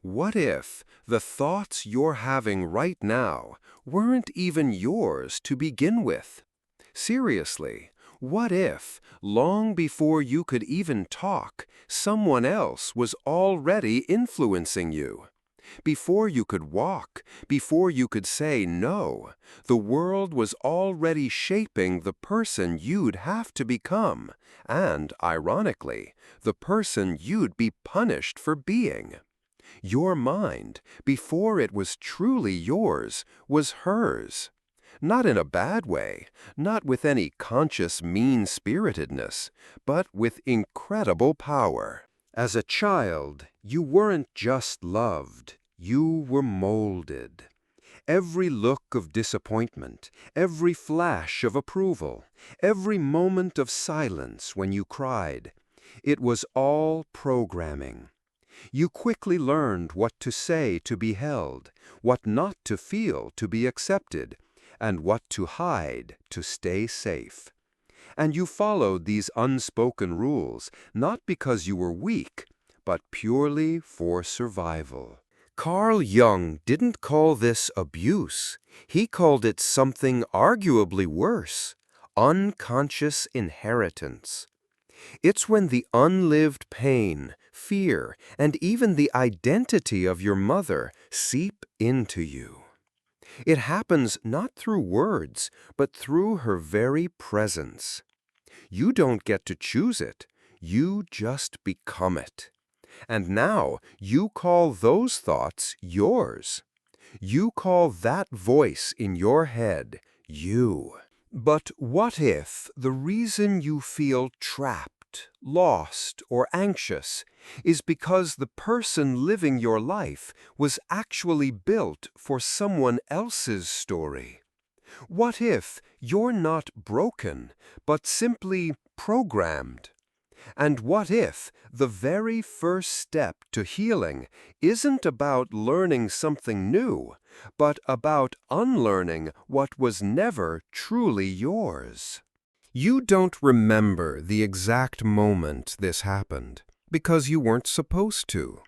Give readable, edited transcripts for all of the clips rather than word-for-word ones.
What if the thoughts you're having right now weren't even yours to begin with? Seriously, what if, long before you could even talk, someone else was already influencing you? Before you could walk, before you could say no, the world was already shaping the person you'd have to become, and, ironically, the person you'd be punished for being. Your mind, before it was truly yours, was hers. Not in a bad way, not with any conscious mean-spiritedness, but with incredible power. As a child, you weren't just loved, you were molded. Every look of disappointment, every flash of approval, every moment of silence when you cried, it was all programming. You quickly learned what to say to be held, what not to feel to be accepted, and what to hide to stay safe. And you followed these unspoken rules not because you were weak, but purely for survival. Carl Jung didn't call this abuse. He called it something arguably worse: unconscious inheritance. It's when the unlived pain, fear, and even the identity of your mother seep into you. It happens not through words, but through her very presence. You don't get to choose it. You just become it. And now you call those thoughts yours. You call that voice in your head you. But what if the reason you feel trapped, lost, or anxious is because the person living your life was actually built for someone else's story? What if you're not broken, but simply programmed? And what if the very first step to healing isn't about learning something new, but about unlearning what was never truly yours? You don't remember the exact moment this happened, because you weren't supposed to.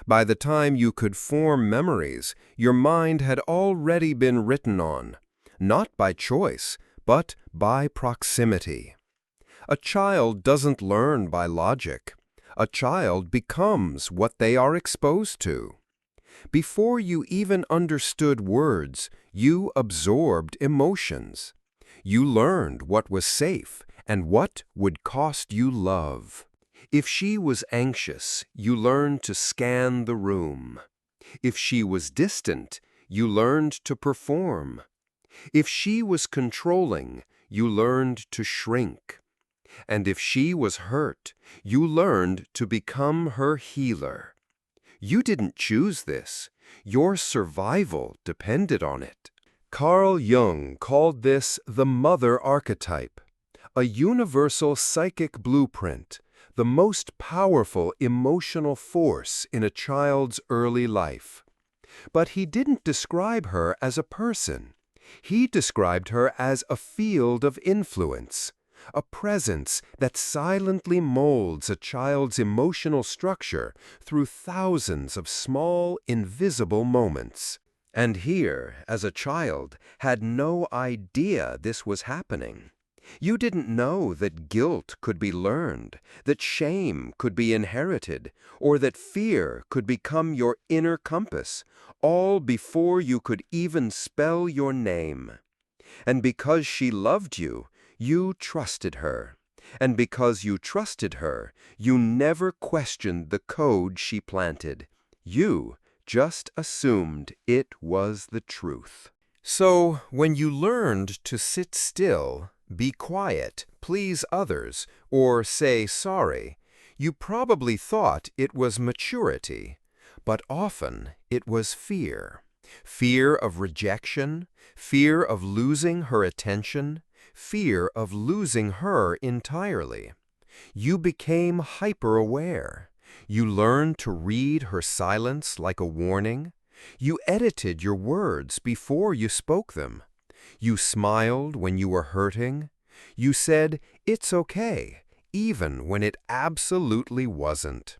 By the time you could form memories, your mind had already been written on, not by choice, but by proximity. A child doesn't learn by logic. A child becomes what they are exposed to. Before you even understood words, you absorbed emotions. You learned what was safe and what would cost you love. If she was anxious, you learned to scan the room. If she was distant, you learned to perform. If she was controlling, you learned to shrink. And if she was hurt, you learned to become her healer. You didn't choose this. Your survival depended on it. Carl Jung called this the mother archetype, a universal psychic blueprint, the most powerful emotional force in a child's early life. But he didn't describe her as a person. He described her as a field of influence, a presence that silently molds a child's emotional structure through thousands of small, invisible moments. And here, as a child, had no idea this was happening. You didn't know that guilt could be learned, that shame could be inherited, or that fear could become your inner compass, all before you could even spell your name. And because she loved you, you trusted her. And because you trusted her, you never questioned the code she planted. You just assumed it was the truth. So, when you learned to sit still, be quiet, please others, or say sorry, you probably thought it was maturity. But often it was fear. Fear of rejection, fear of losing her attention, fear of losing her entirely. You became hyper-aware. You learned to read her silence like a warning. You edited your words before you spoke them. You smiled when you were hurting. You said, "It's okay," even when it absolutely wasn't.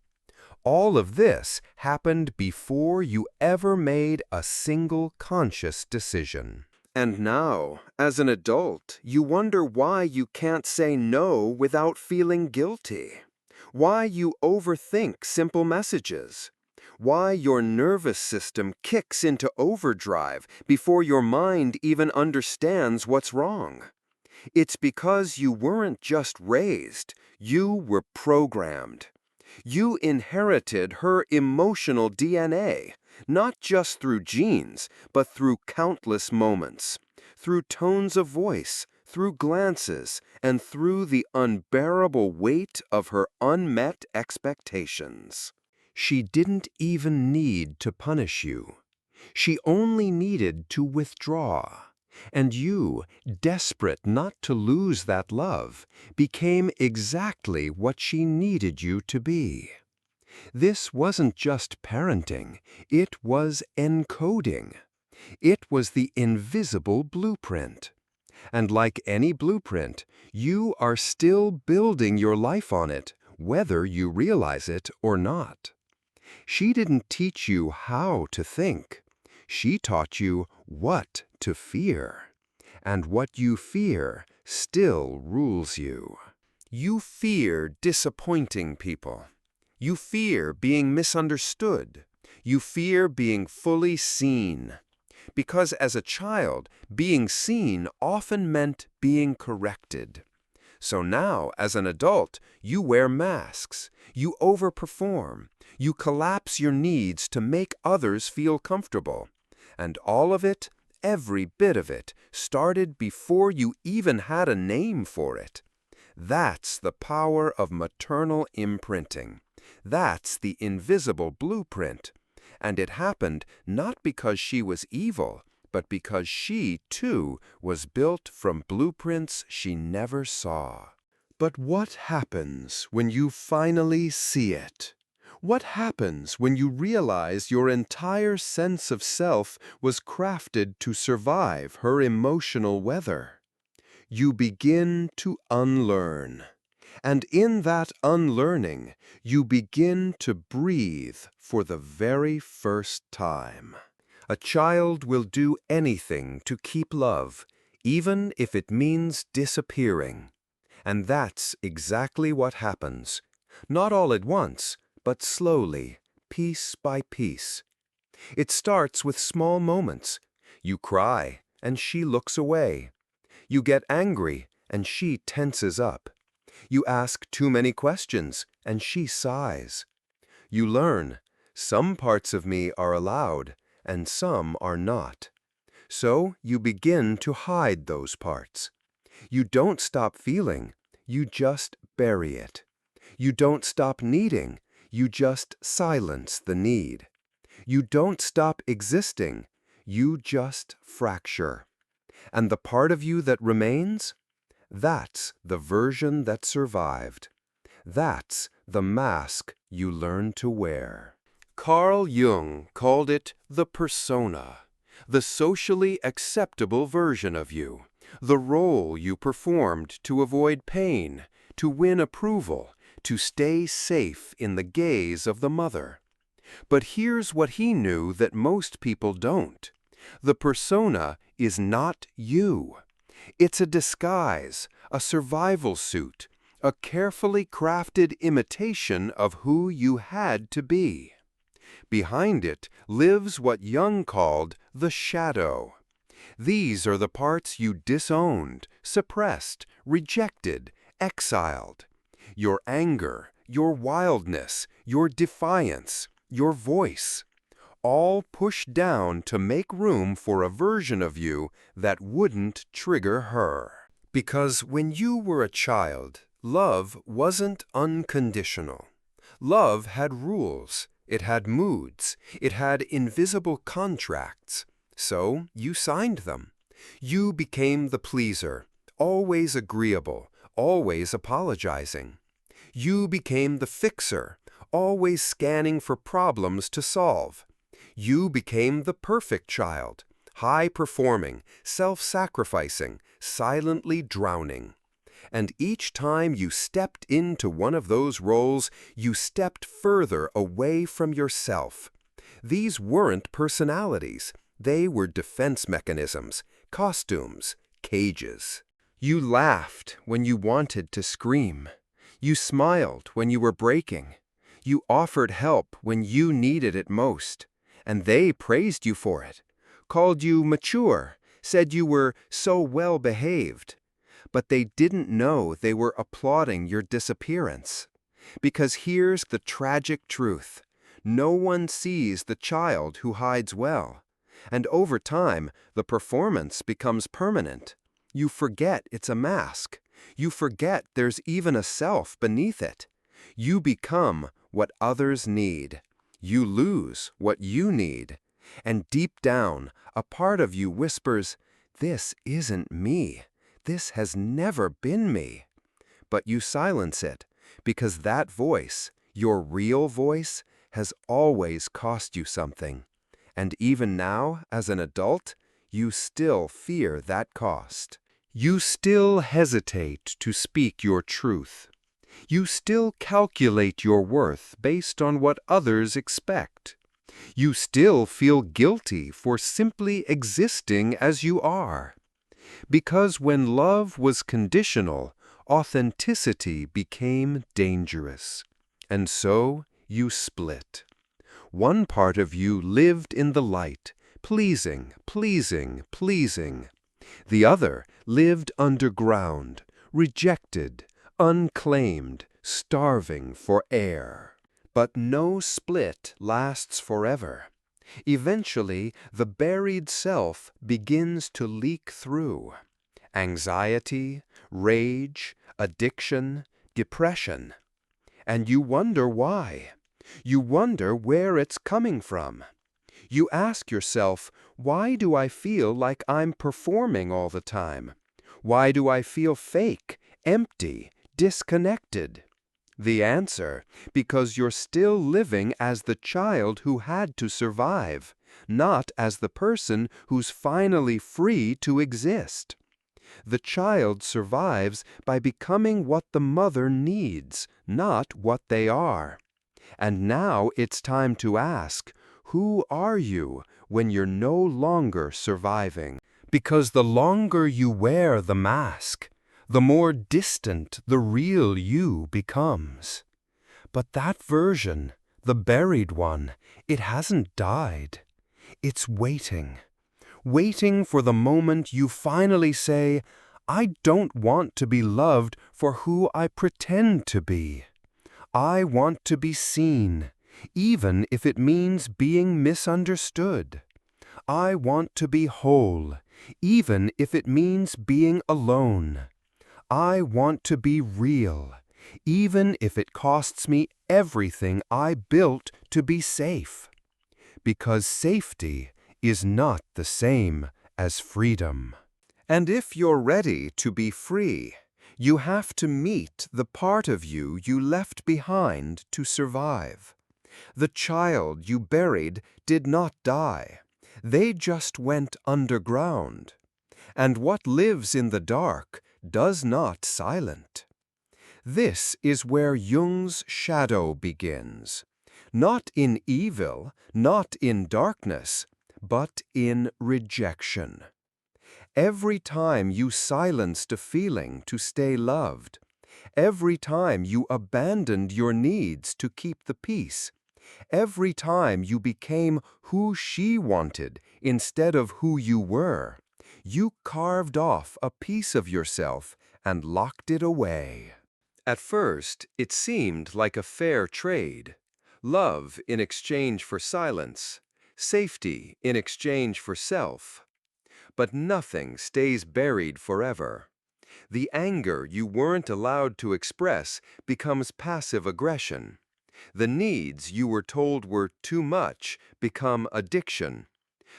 All of this happened before you ever made a single conscious decision. And now, as an adult, you wonder why you can't say no without feeling guilty. Why you overthink simple messages. Why your nervous system kicks into overdrive before your mind even understands what's wrong. It's because you weren't just raised, you were programmed. You inherited her emotional DNA, not just through genes, but through countless moments, through tones of voice, through glances, and through the unbearable weight of her unmet expectations. She didn't even need to punish you. She only needed to withdraw. And you, desperate not to lose that love, became exactly what she needed you to be. This wasn't just parenting, it was encoding. It was the invisible blueprint. And like any blueprint, you are still building your life on it, whether you realize it or not. She didn't teach you how to think. She taught you what to fear. And what you fear still rules you. You fear disappointing people. You fear being misunderstood. You fear being fully seen. Because as a child, being seen often meant being corrected. So now, as an adult, you wear masks. You overperform. You collapse your needs to make others feel comfortable. And all of it, every bit of it, started before you even had a name for it. That's the power of maternal imprinting. That's the invisible blueprint. And it happened not because she was evil, but because she, too, was built from blueprints she never saw. But what happens when you finally see it? What happens when you realize your entire sense of self was crafted to survive her emotional weather? You begin to unlearn. And in that unlearning, you begin to breathe for the very first time. A child will do anything to keep love, even if it means disappearing. And that's exactly what happens. Not all at once, but slowly, piece by piece. It starts with small moments. You cry, and she looks away. You get angry, and she tenses up. You ask too many questions, and she sighs. You learn, some parts of me are allowed, and some are not. So you begin to hide those parts. You don't stop feeling, you just bury it. You don't stop needing, you just silence the need. You don't stop existing, you just fracture. And the part of you that remains? That's the version that survived. That's the mask you learn to wear. Carl Jung called it the persona, the socially acceptable version of you, the role you performed to avoid pain, to win approval, to stay safe in the gaze of the mother. But here's what he knew that most people don't. The persona is not you. It's a disguise, a survival suit, a carefully crafted imitation of who you had to be. Behind it lives what Jung called the shadow. These are the parts you disowned, suppressed, rejected, exiled. Your anger, your wildness, your defiance, your voice. All pushed down to make room for a version of you that wouldn't trigger her. Because when you were a child, love wasn't unconditional. Love had rules, it had moods, it had invisible contracts. So you signed them. You became the pleaser, always agreeable, always apologizing. You became the fixer, always scanning for problems to solve. You became the perfect child, high-performing, self-sacrificing, silently drowning. And each time you stepped into one of those roles, you stepped further away from yourself. These weren't personalities. They were defense mechanisms, costumes, cages. You laughed when you wanted to scream. You smiled when you were breaking. You offered help when you needed it most. And they praised you for it, called you mature, said you were so well behaved. But they didn't know they were applauding your disappearance. Because here's the tragic truth. No one sees the child who hides well. And over time, the performance becomes permanent. You forget it's a mask. You forget there's even a self beneath it. You become what others need. You lose what you need. And deep down, a part of you whispers, "This isn't me. This has never been me." But you silence it, because that voice, your real voice, has always cost you something. And even now, as an adult, you still fear that cost. You still hesitate to speak your truth. You still calculate your worth based on what others expect. You still feel guilty for simply existing as you are. Because when love was conditional, authenticity became dangerous. And so you split. One part of you lived in the light, pleasing, pleasing, pleasing. The other lived underground, rejected, unclaimed, starving for air. But no split lasts forever. Eventually, the buried self begins to leak through. Anxiety, rage, addiction, depression. And you wonder why. You wonder where it's coming from. You ask yourself, why do I feel like I'm performing all the time? Why do I feel fake, empty, disconnected? The answer, because you're still living as the child who had to survive, not as the person who's finally free to exist. The child survives by becoming what the mother needs, not what they are. And now it's time to ask, who are you when you're no longer surviving? Because the longer you wear the mask, the more distant the real you becomes. But that version, the buried one, it hasn't died. It's waiting. Waiting for the moment you finally say, I don't want to be loved for who I pretend to be. I want to be seen, even if it means being misunderstood. I want to be whole, even if it means being alone. I want to be real, even if it costs me everything I built to be safe. Because safety is not the same as freedom. And if you're ready to be free, you have to meet the part of you you left behind to survive. The child you buried did not die. They just went underground. And what lives in the dark does not silent. This is where Jung's shadow begins. Not in evil, not in darkness, but in rejection. Every time you silenced a feeling to stay loved, every time you abandoned your needs to keep the peace, every time you became who she wanted instead of who you were, you carved off a piece of yourself and locked it away. At first, it seemed like a fair trade. Love in exchange for silence, safety in exchange for self. But nothing stays buried forever. The anger you weren't allowed to express becomes passive aggression. The needs you were told were too much become addiction.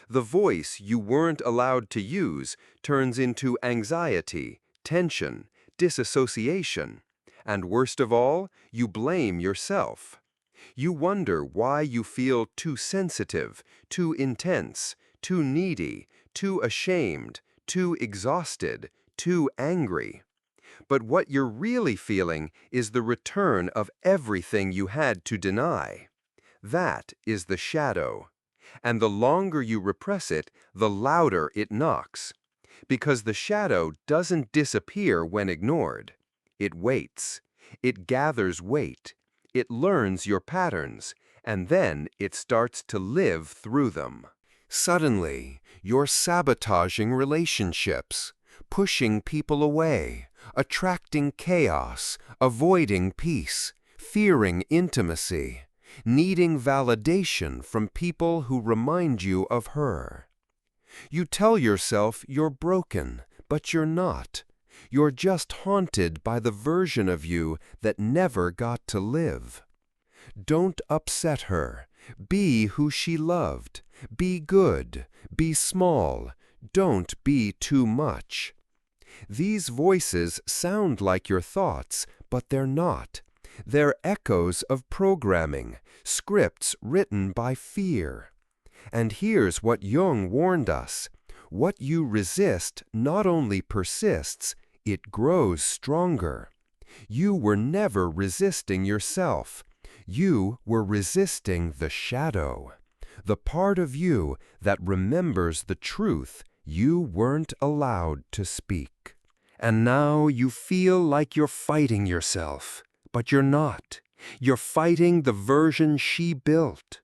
The voice you weren't allowed to use turns into anxiety, tension, disassociation. And worst of all, you blame yourself. You wonder why you feel too sensitive, too intense, too needy, too ashamed, too exhausted, too angry. But what you're really feeling is the return of everything you had to deny. That is the shadow. And the longer you repress it, the louder it knocks. Because the shadow doesn't disappear when ignored. It waits. It gathers weight. It learns your patterns, and then it starts to live through them. Suddenly, you're sabotaging relationships, pushing people away, attracting chaos, avoiding peace, fearing intimacy, needing validation from people who remind you of her. You tell yourself you're broken, but you're not. You're just haunted by the version of you that never got to live. Don't upset her. Be who she loved. Be good. Be small. Don't be too much. These voices sound like your thoughts, but they're not. They're echoes of programming, scripts written by fear. And here's what Jung warned us. What you resist not only persists, it grows stronger. You were never resisting yourself. You were resisting the shadow, the part of you that remembers the truth you weren't allowed to speak. And now you feel like you're fighting yourself, but you're not. You're fighting the version she built.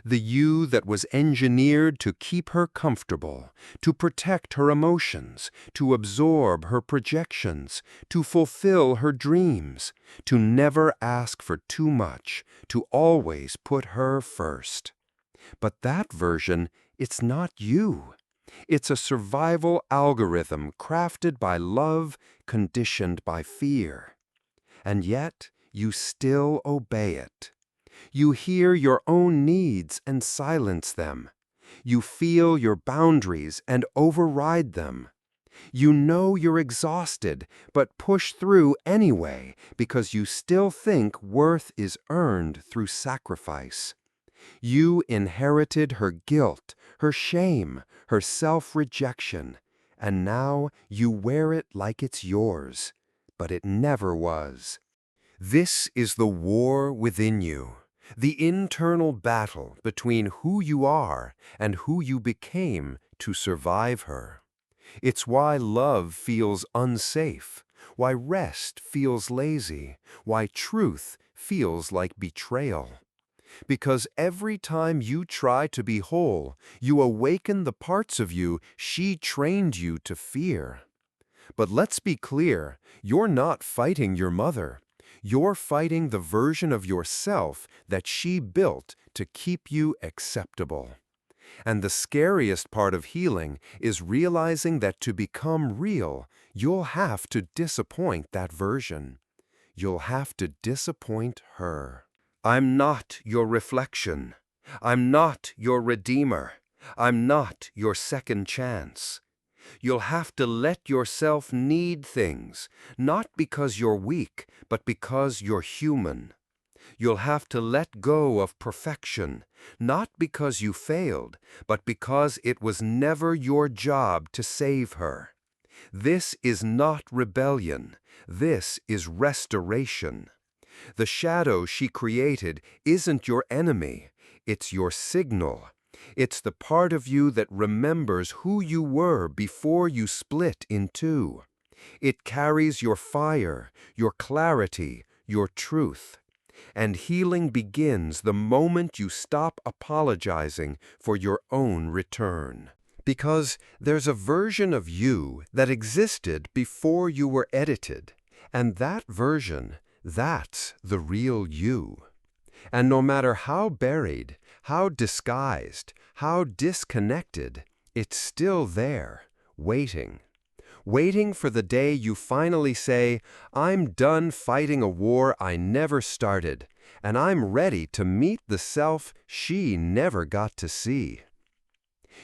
The you that was engineered to keep her comfortable, to protect her emotions, to absorb her projections, to fulfill her dreams, to never ask for too much, to always put her first. But that version, it's not you. It's a survival algorithm crafted by love, conditioned by fear. And yet, you still obey it. You hear your own needs and silence them. You feel your boundaries and override them. You know you're exhausted, but push through anyway because you still think worth is earned through sacrifice. You inherited her guilt, her shame, her self-rejection, and now you wear it like it's yours, but it never was. This is the war within you. The internal battle between who you are and who you became to survive her. It's why love feels unsafe, why rest feels lazy, why truth feels like betrayal. Because every time you try to be whole, you awaken the parts of you she trained you to fear. But let's be clear, you're not fighting your mother. You're fighting the version of yourself that she built to keep you acceptable. And the scariest part of healing is realizing that to become real, you'll have to disappoint that version. You'll have to disappoint her. I'm not your reflection. I'm not your redeemer. I'm not your second chance. You'll have to let yourself need things, not because you're weak, but because you're human. You'll have to let go of perfection, not because you failed, but because it was never your job to save her. This is not rebellion. This is restoration. The shadow she created isn't your enemy. It's your signal. It's the part of you that remembers who you were before you split in two. It carries your fire, your clarity, your truth. And healing begins the moment you stop apologizing for your own return. Because there's a version of you that existed before you were edited, and that version, that's the real you. And no matter how buried, how disguised, how disconnected, it's still there, waiting. Waiting for the day you finally say, I'm done fighting a war I never started, and I'm ready to meet the self she never got to see.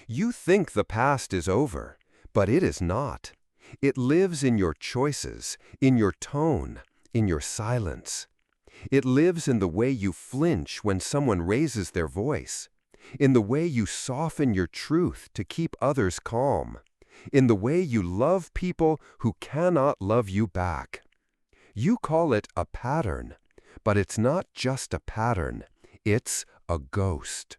You think the past is over, but it is not. It lives in your choices, in your tone, in your silence. It lives in the way you flinch when someone raises their voice, in the way you soften your truth to keep others calm, in the way you love people who cannot love you back. You call it a pattern, but it's not just a pattern. It's a ghost.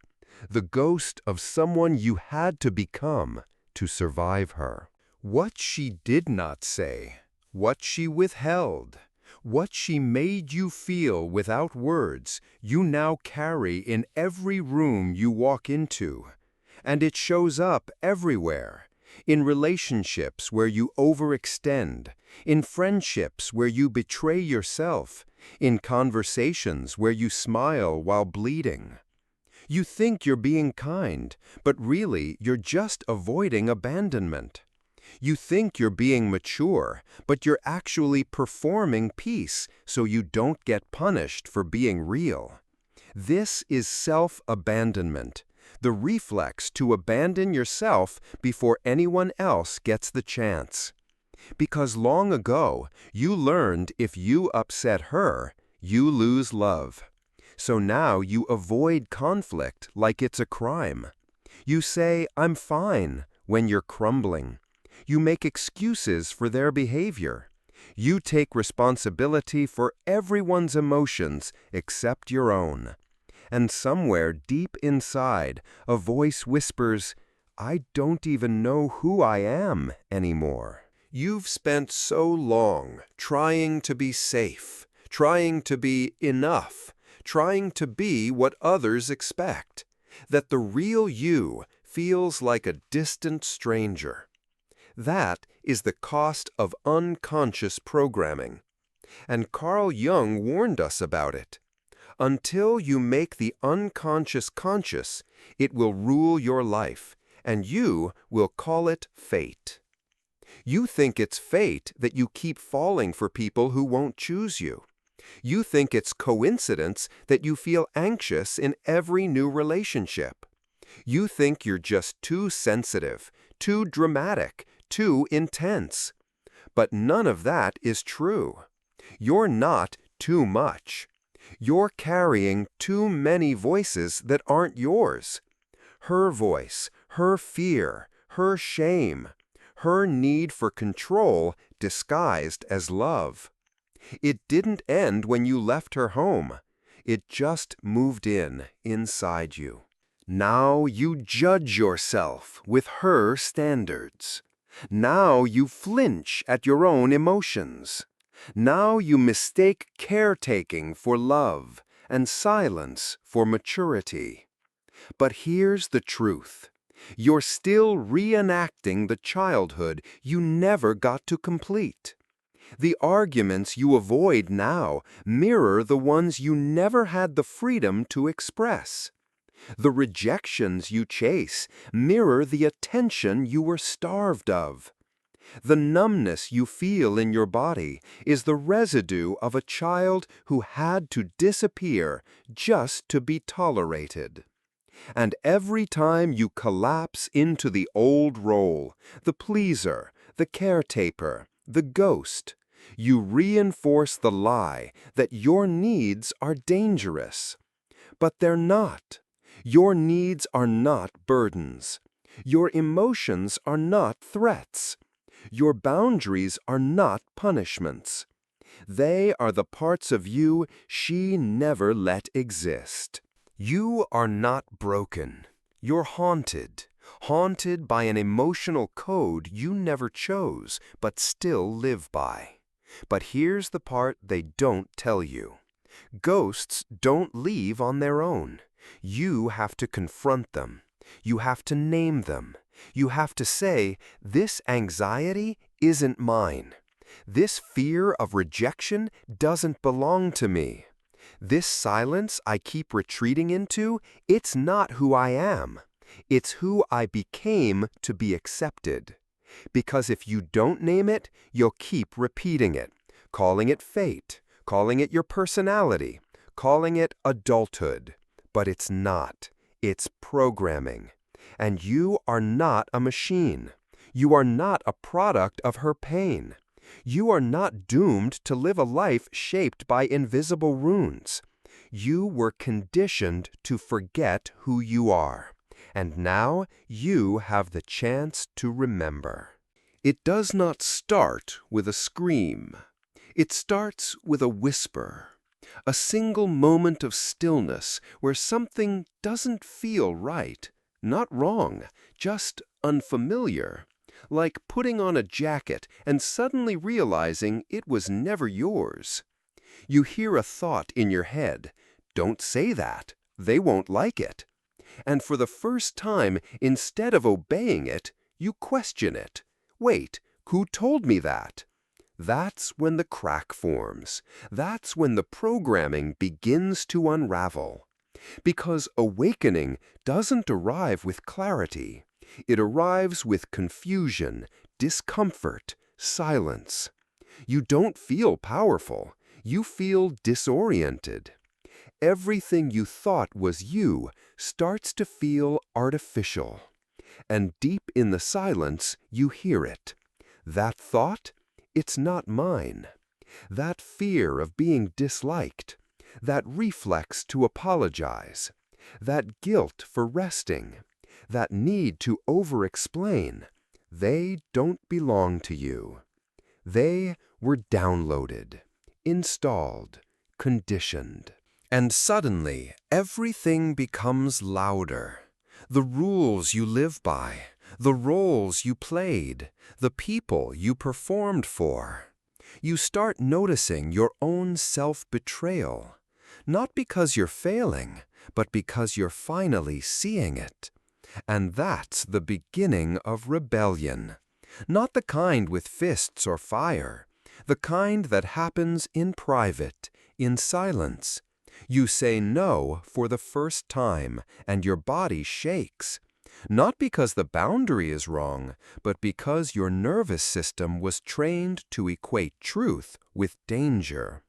The ghost of someone you had to become to survive her. What she did not say, what she withheld, what she made you feel without words, you now carry in every room you walk into. And it shows up everywhere. In relationships where you overextend, in friendships where you betray yourself, in conversations where you smile while bleeding. You think you're being kind, but really you're just avoiding abandonment. You think you're being mature, but you're actually performing peace so you don't get punished for being real. This is self-abandonment, the reflex to abandon yourself before anyone else gets the chance. Because long ago, you learned if you upset her, you lose love. So now you avoid conflict like it's a crime. You say, "I'm fine," when you're crumbling. You make excuses for their behavior. You take responsibility for everyone's emotions except your own. And somewhere deep inside, a voice whispers, "I don't even know who I am anymore." You've spent so long trying to be safe, trying to be enough, trying to be what others expect, that the real you feels like a distant stranger. That is the cost of unconscious programming. And Carl Jung warned us about it. Until you make the unconscious conscious, it will rule your life, and you will call it fate. You think it's fate that you keep falling for people who won't choose you. You think it's coincidence that you feel anxious in every new relationship. You think you're just too sensitive, too dramatic, too intense. But none of that is true. You're not too much. You're carrying too many voices that aren't yours. Her voice, her fear, her shame, her need for control disguised as love. It didn't end when you left her home. It just moved inside you. Now you judge yourself with her standards. Now you flinch at your own emotions. Now you mistake caretaking for love and silence for maturity. But here's the truth. You're still reenacting the childhood you never got to complete. The arguments you avoid now mirror the ones you never had the freedom to express. The rejections you chase mirror the attention you were starved of. The numbness you feel in your body is the residue of a child who had to disappear just to be tolerated. And every time you collapse into the old role, the pleaser, the caretaker, the ghost, you reinforce the lie that your needs are dangerous. But they're not. Your needs are not burdens. Your emotions are not threats. Your boundaries are not punishments. They are the parts of you she never let exist. You are not broken. You're haunted. Haunted by an emotional code you never chose, but still live by. But here's the part they don't tell you. Ghosts don't leave on their own. You have to confront them. You have to name them. You have to say, "This anxiety isn't mine. This fear of rejection doesn't belong to me. This silence I keep retreating into, it's not who I am. It's who I became to be accepted." Because if you don't name it, you'll keep repeating it, calling it fate, calling it your personality, calling it adulthood. But it's not. It's programming. And you are not a machine. You are not a product of her pain. You are not doomed to live a life shaped by invisible runes. You were conditioned to forget who you are. And now you have the chance to remember. It does not start with a scream. It starts with a whisper, a single moment of stillness where something doesn't feel right, not wrong, just unfamiliar, like putting on a jacket and suddenly realizing it was never yours. You hear a thought in your head, "Don't say that, they won't like it." And for the first time, instead of obeying it, you question it. "Wait, who told me that?" That's when the crack forms. That's when the programming begins to unravel. Because awakening doesn't arrive with clarity. It arrives with confusion, discomfort, silence. You don't feel powerful. You feel disoriented. Everything you thought was you starts to feel artificial. And deep in the silence, you hear it. That thought? It's not mine. That fear of being disliked. That reflex to apologize. That guilt for resting. That need to over-explain. They don't belong to you. They were downloaded, installed, conditioned. And suddenly, everything becomes louder. The rules you live by, the roles you played, the people you performed for. You start noticing your own self-betrayal, not because you're failing, but because you're finally seeing it. And that's the beginning of rebellion. Not the kind with fists or fire, the kind that happens in private, in silence. You say no for the first time, and your body shakes. Not because the boundary is wrong, but because your nervous system was trained to equate truth with danger.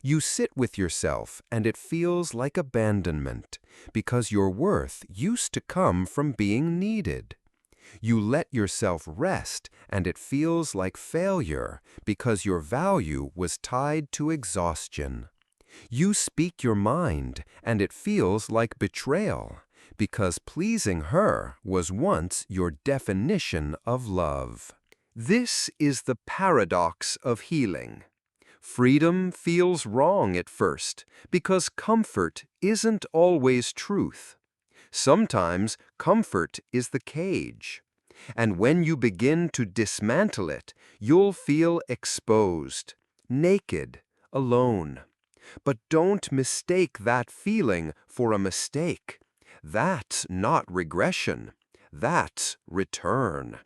You sit with yourself, and it feels like abandonment, because your worth used to come from being needed. You let yourself rest, and it feels like failure, because your value was tied to exhaustion. You speak your mind, and it feels like betrayal, because pleasing her was once your definition of love. This is the paradox of healing. Freedom feels wrong at first, because comfort isn't always truth. Sometimes comfort is the cage. And when you begin to dismantle it, you'll feel exposed, naked, alone. But don't mistake that feeling for a mistake. That's not regression. That's return.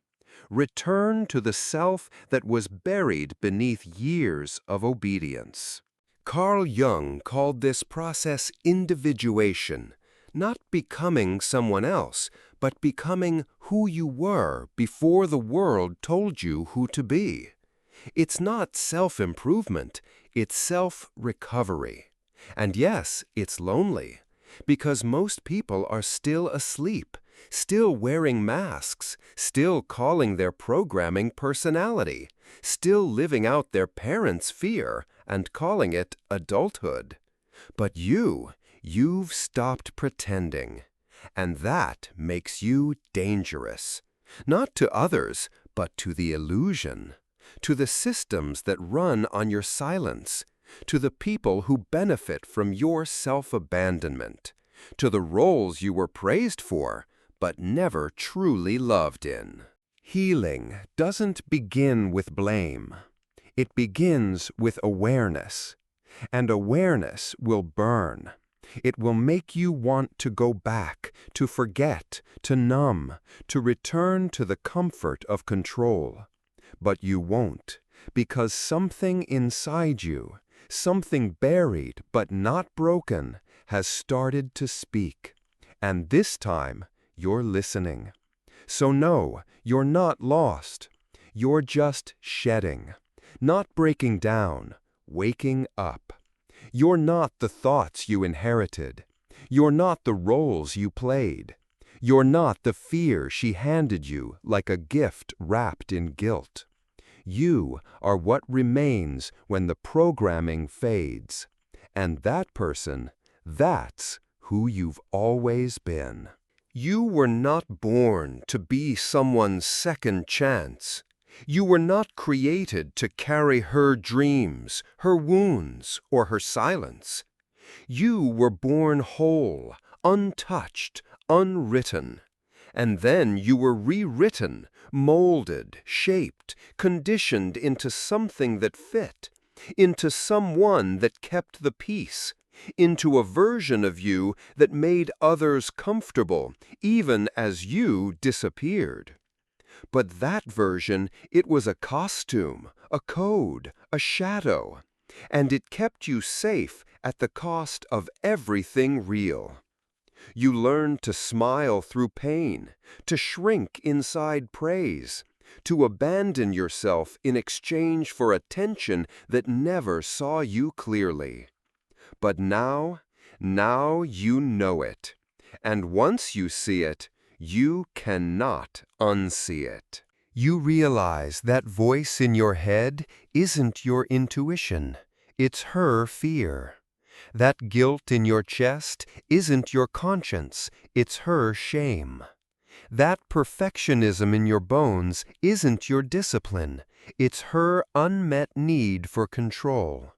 Return to the self that was buried beneath years of obedience. Carl Jung called this process individuation, not becoming someone else, but becoming who you were before the world told you who to be. It's not self-improvement, it's self-recovery. And yes, it's lonely, because most people are still asleep, still wearing masks, still calling their programming personality, still living out their parents' fear and calling it adulthood. But you've stopped pretending, and that makes you dangerous, not to others, but to the illusion. To the systems that run on your silence, to the people who benefit from your self-abandonment, to the roles you were praised for, but never truly loved in. Healing doesn't begin with blame. It begins with awareness, and awareness will burn. It will make you want to go back, to forget, to numb, to return to the comfort of control. But you won't, because something inside you, something buried but not broken, has started to speak. And this time, you're listening. So no, you're not lost. You're just shedding, not breaking down, waking up. You're not the thoughts you inherited. You're not the roles you played. You're not the fear she handed you like a gift wrapped in guilt. You are what remains when the programming fades. And that person, that's who you've always been. You were not born to be someone's second chance. You were not created to carry her dreams, her wounds, or her silence. You were born whole, untouched, unwritten. And then you were rewritten, molded, shaped, conditioned into something that fit, into someone that kept the peace, into a version of you that made others comfortable, even as you disappeared. But that version, it was a costume, a code, a shadow, and it kept you safe at the cost of everything real. You learned to smile through pain, to shrink inside praise, to abandon yourself in exchange for attention that never saw you clearly. But now you know it. And once you see it, you cannot unsee it. You realize that voice in your head isn't your intuition. It's her fear. That guilt in your chest isn't your conscience. It's her shame. That perfectionism in your bones isn't your discipline. It's her unmet need for control.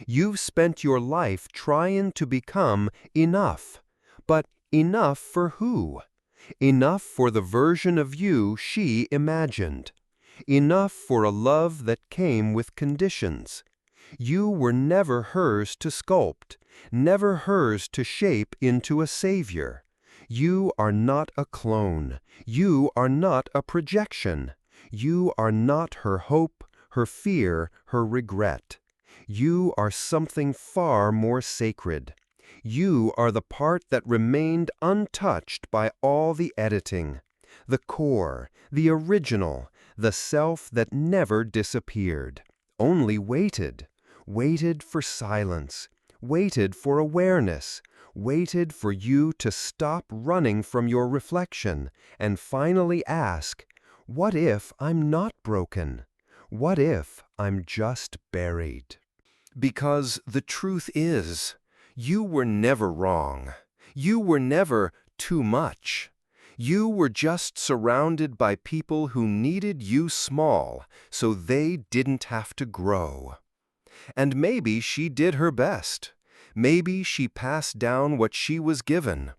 You've spent your life trying to become enough. But enough for who? Enough for the version of you she imagined. Enough for a love that came with conditions. You were never hers to sculpt, never hers to shape into a savior. You are not a clone. You are not a projection. You are not her hope, her fear, her regret. You are something far more sacred. You are the part that remained untouched by all the editing, the core, the original, the self that never disappeared, only waited for silence, waited for awareness, waited for you to stop running from your reflection and finally ask, what if I'm not broken? What if I'm just buried? Because the truth is, you were never wrong. You were never too much. You were just surrounded by people who needed you small so they didn't have to grow. And maybe she did her best. Maybe she passed down what she was given.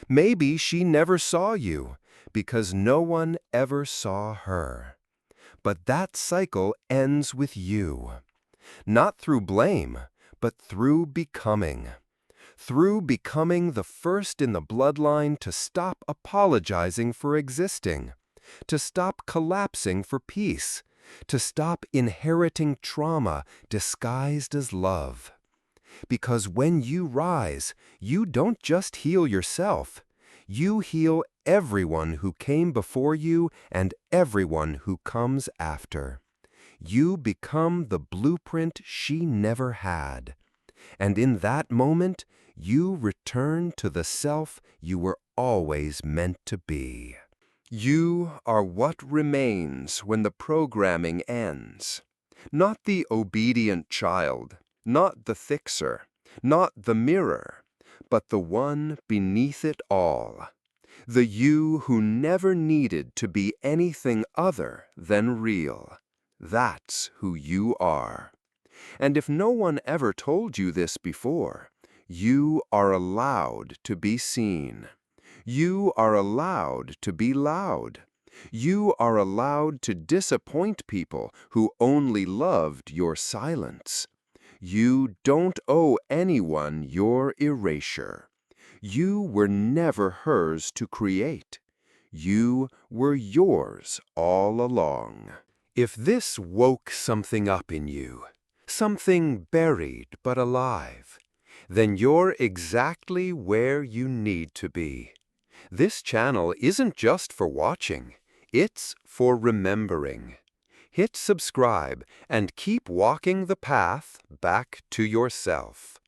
Maybe she never saw you because no one ever saw her. But that cycle ends with you. Not through blame, but through becoming. Through becoming the first in the bloodline to stop apologizing for existing, to stop collapsing for peace, to stop inheriting trauma disguised as love. Because when you rise, you don't just heal yourself. You heal everyone who came before you and everyone who comes after. You become the blueprint she never had. And in that moment, you return to the self you were always meant to be. You are what remains when the programming ends. Not the obedient child, not the fixer, not the mirror, but the one beneath it all. The you who never needed to be anything other than real. That's who you are. And if no one ever told you this before, you are allowed to be seen. You are allowed to be loud. You are allowed to disappoint people who only loved your silence. You don't owe anyone your erasure. You were never hers to create. You were yours all along. If this woke something up in you, something buried but alive, then you're exactly where you need to be. This channel isn't just for watching, it's for remembering. Hit subscribe and keep walking the path back to yourself.